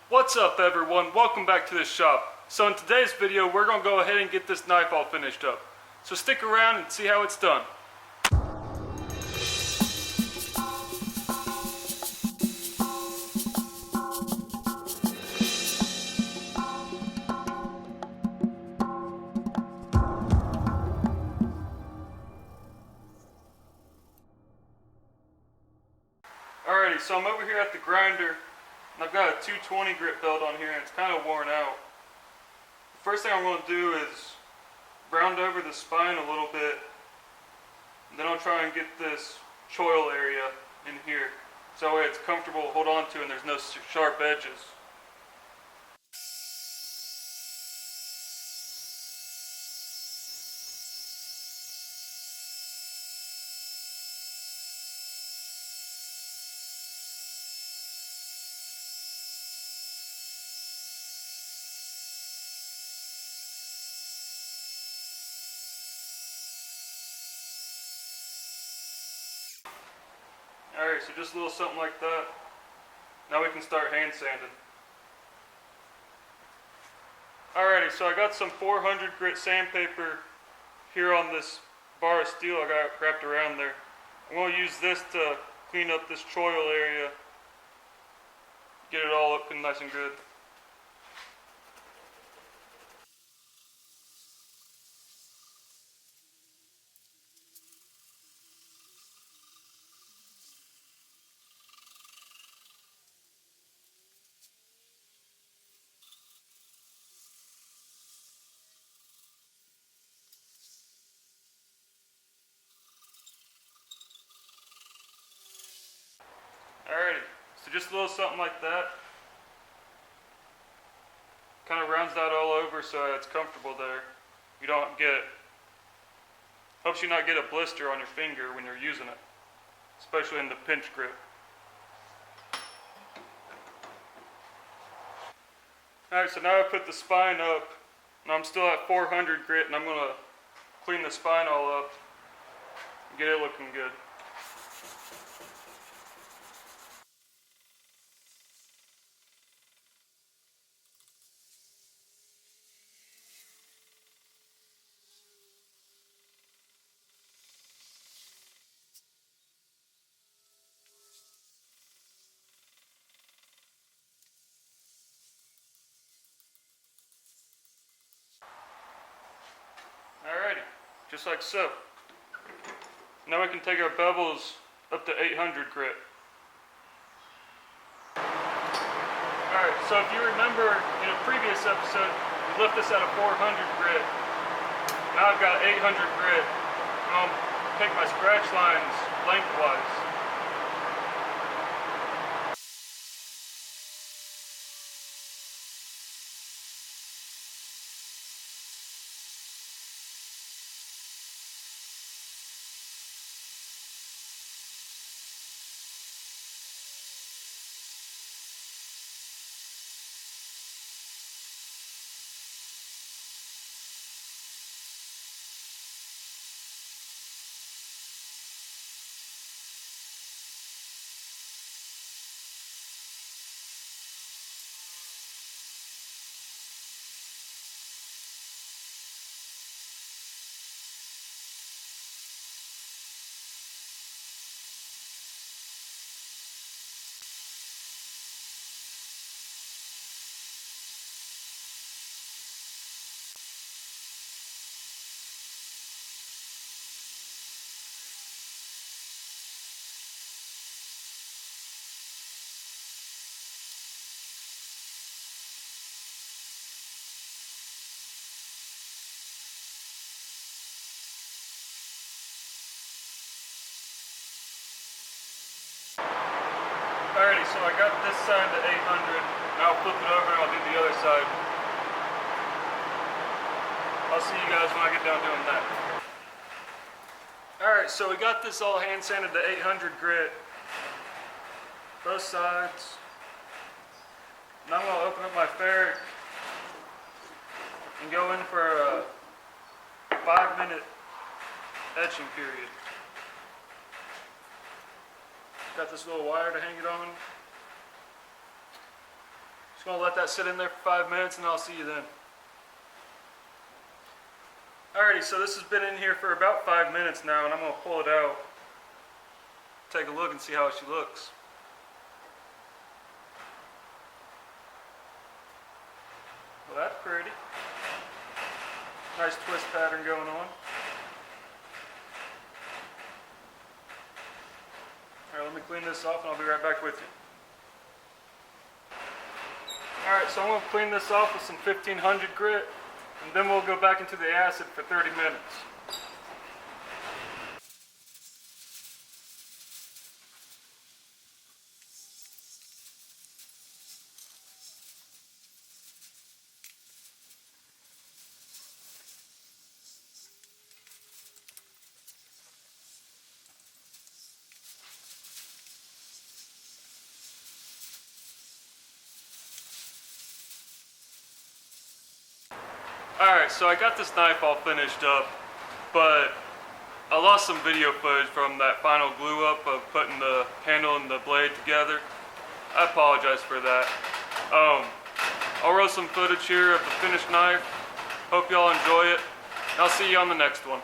What's up everyone, welcome back to this shop. So in today's video we're going to go ahead and get this knife all finished up. So stick around and see how it's done. Alrighty, so I'm over here at the grinder. And I've got a 220 grit belt on here and it's kind of worn out. The first thing I'm going to do is round over the spine a little bit. And then I'll try and get this choil area in here. So that way it's comfortable to hold on to and there's no sharp edges. Alright, so just a little something like that. Now we can start hand sanding. Alrighty, so I got some 400 grit sandpaper here on this bar of steel I got wrapped around there. I'm going to use this to clean up this choil area. Get it all up and nice and good. Alrighty, so just a little something like that. Kind of rounds that all over so it's comfortable there. You don't get, helps you not get a blister on your finger when you're using it, especially in the pinch grip. Alright, so now I put the spine up, and I'm still at 400 grit, and I'm going to clean the spine all up and get it looking good. Alrighty, just like so. Now we can take our bevels up to 800 grit. Alright, so if you remember in a previous episode, we left this at a 400 grit. Now I've got 800 grit. I'm going to take my scratch lines lengthwise. Alrighty, so I got this side to 800. Now I'll flip it over and I'll do the other side. I'll see you guys when I get down doing that. Alright, so we got this all hand sanded to 800 grit. Both sides. Now I'm going to open up my ferric and go in for a 5-minute etching period. Got this little wire to hang it on. Just gonna let that sit in there for 5 minutes and I'll see you then. Alrighty, so this has been in here for about 5 minutes now, and I'm gonna pull it out. Take a look and see how she looks. Well, that's pretty. Nice twist pattern going on. Alright, let me clean this off and I'll be right back with you. Alright, so I'm going to clean this off with some 1500 grit, and then we'll go back into the acid for 30 minutes. Alright, so I got this knife all finished up, but I lost some video footage from that final glue up of putting the handle and the blade together. I apologize for that. I'll roll some footage here of the finished knife. Hope y'all enjoy it. I'll see you on the next one.